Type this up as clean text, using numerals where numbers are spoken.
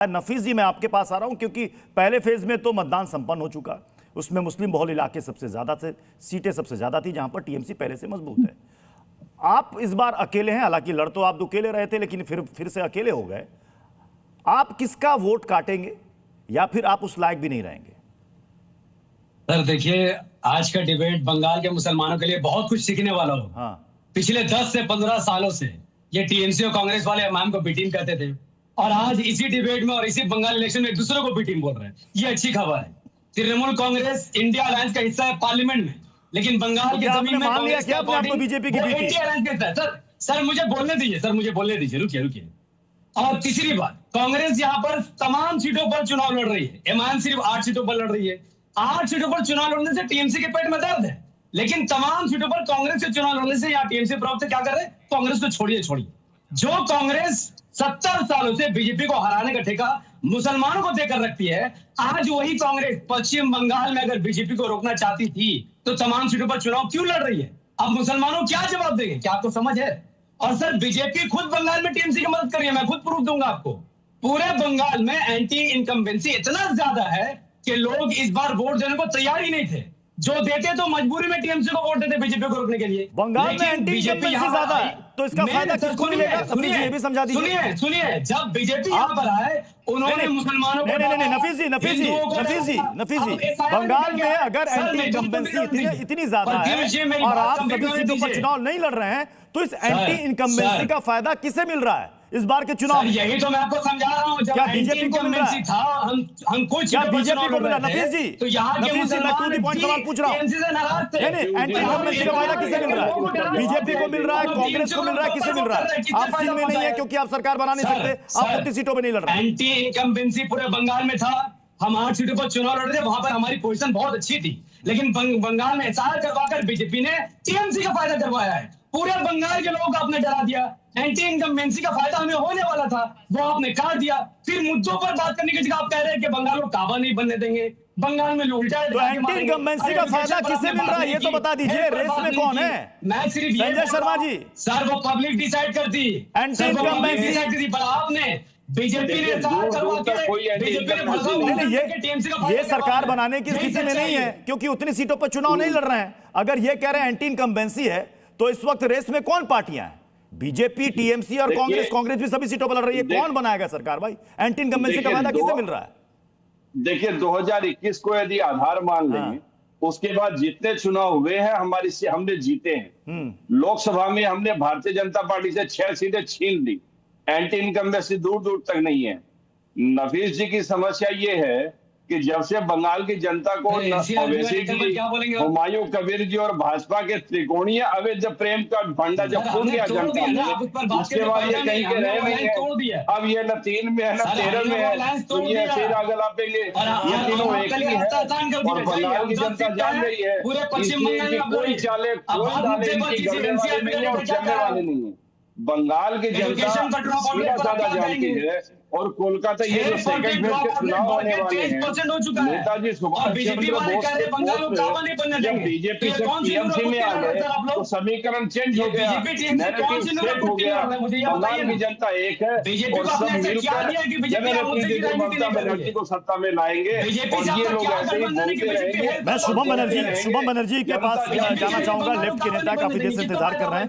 नफीस जी, मैं आपके पास आ रहा हूं क्योंकि पहले फेज में तो मतदान संपन्न हो चुका, उसमें मुस्लिम बहुल इलाके सबसे ज्यादा थे, सीटें सबसे ज्यादा थी जहां पर टीएमसी पहले से मजबूत है। आप इस बार अकेले हैं, हालांकि लड़ तो आप अकेले रहे थे लेकिन फिर से अकेले हो गए। आप किसका वोट काटेंगे या फिर आप उस लायक भी नहीं रहेंगे? सर देखिए, आज का डिबेट बंगाल के मुसलमानों के लिए बहुत कुछ सीखने वाला हो। हाँ। पिछले 10 से 15 सालों से ये टीएमसी और कांग्रेस वाले इमाम को बी टीम कहते थे और आज इसी डिबेट में और इसी बंगाल इलेक्शन में एक दूसरे को बी टीम बोल रहे हैं। ये अच्छी खबर है। तृणमूल कांग्रेस इंडिया अलायंस का हिस्सा है पार्लियामेंट में, लेकिन बंगाल की जमीन में कांग्रेस का पार्टी बीजेपी की इंडिया अलायंस का हिस्सा है। सर मुझे बोलने दीजिए, रुकिए। और तीसरी बात, कांग्रेस यहाँ पर तमाम सीटों पर चुनाव लड़ रही है। एमआईएम सिर्फ 8 सीटों पर लड़ रही है। 8 सीटों पर चुनाव लड़ने से टीएमसी के पेट में दर्द है, लेकिन तमाम सीटों पर कांग्रेस से चुनाव लड़ने से यहाँ टीएमसी प्रवक्ता क्या कर रहे हैं? कांग्रेस को छोड़िए। जो कांग्रेस 70 सालों से बीजेपी को हराने का ठेका मुसलमानों को देकर रखती है, आज वही कांग्रेस पश्चिम बंगाल में अगर बीजेपी को रोकना चाहती थी तो तमाम सीटों पर चुनाव क्यों लड़ रही है? अब मुसलमानों क्या जवाब देंगे? क्या आपको समझ है? और सर बीजेपी खुद बंगाल में टीएमसी की मदद करिए, मैं खुद प्रूफ दूंगा आपको। पूरे बंगाल में एंटी इनकम्बेंसी इतना ज्यादा है कि लोग इस बार वोट देने को तैयार ही नहीं थे। जो देते तो मजबूरी में टीएमसी को वोट देते बीजेपी को रोकने के लिए। बंगाल में एंटी इनकम्बेंसी ज्यादा है तो इसका फायदा किसको मिलेगा? ये भी समझा दीजिए। सुनिए, जब बीजेपी यहाँ पर आए उन्होंने मुसलमानों को नफीस जी, बंगाल में अगर एंटी इनकम्बेंसी इतनी ज्यादा है और आप सभी सीटों पर चुनाव नहीं लड़ रहे हैं तो इस एंटी इनकम्बेंसी का फायदा किसे मिल रहा है इस बार के चुनाव? यही तो मैं आपको समझा रहा हूँ। क्या बीजेपी को मिल रहा है? हम कुछ बीजेपी को मिल रहा है? नफीस जी, तो यहाँ के मैं टू द पॉइंट सवाल पूछ रहा हूँ। एंटी इनकम्बेंसी का फायदा किसे मिल रहा है? बीजेपी को मिल रहा है, कांग्रेस को मिल रहा है, किसे मिल रहा है? आप सीट में नहीं है क्योंकि आप सरकार बना नहीं सकते, आप 30 सीटों में नहीं लड़ रहे। एंटी इनकम्बेंसी पूरे बंगाल में था। हम 8 सीटों पर चुनाव लड़ रहे थे, वहां पर हमारी पोजीशन बहुत अच्छी थी, लेकिन बंगाल में एसआर करवाकर बीजेपी ने टीएमसी का फायदा करवाया है। पूरे बंगाल के लोगों को आपने डरा दिया। एंटी इनकम्बेंसी का फायदा हमें होने वाला था, वो आपने काट दिया। फिर मुद्दों पर बात करने की जगह आप कह रहे हैं कि बंगाल को काबा नहीं बनने देंगे, बंगाल में उल्टा। तो एंटी इनकम्बेंसी का फायदा किसे मिल रहा है ये तो बता दीजिए। रेस में कौन है? मैं सिर्फ संजय शर्मा जी। सर वो पब्लिक डिसाइड करती, एंटी इनकम्बेंसी पर आपने बीजेपी ने ये सरकार बनाने की स्थिति में नहीं है क्योंकि उतनी सीटों पर चुनाव नहीं लड़ रहे हैं। अगर ये कह रहे हैं एंटी इनकम्बेंसी है तो इस वक्त रेस में कौन पार्टियां हैं? बीजेपी, टीएमसी और कांग्रेस भी सभी सीटों पर लड़ रही है। कौन बनाएगा सरकार भाई? एंटी इनकम्बेंसी का फायदा किसे मिल रहा है? देखिए 2021 को यदि आधार मान लें, उसके बाद जितने चुनाव हुए हैं हमने जीते हैं। लोकसभा में हमने भारतीय जनता पार्टी से 6 सीटें छीन ली। एंटी इनकम्बेंसी दूर दूर तक नहीं है। नफीस जी की समस्या ये है कि जब से बंगाल की जनता को हुमायूं कबीर जी और भाजपा के त्रिकोणीय अवैध प्रेम का भंडा जब खुल गया जनता में, उसके बाद ये कहीं के रहे नहीं है। अब ये न 3 में है न 13 में है, तो ये फिर आगे लापेंगे। ये तीनों एक ही है और बंगाल की जनता जान रही है, इसलिए कोई चाले इनकी गलने वाले नहीं है और चलने वाले नहीं है। बंगाल की जनता सीधा साधा जानती है और कोलकाता ये जो सेकंड फेज के चुनाव होने वाले हैं, नेताजी सुभाष चंद्र बोस जब बीजेपी से टीएमसी में आ गए तो समीकरण चेंज हो गया, नैरेटिव सेट हो गया। बंगाल की जनता एक है और सब मिलकर ममता बनर्जी को सत्ता में लाएंगे और ये लोग ऐसे ही बोलते रहेंगे। मैं शुभम बनर्जी के पास जाना चाहूंगा। लेफ्ट के नेता काफी देर से इंतजार कर रहे हैं।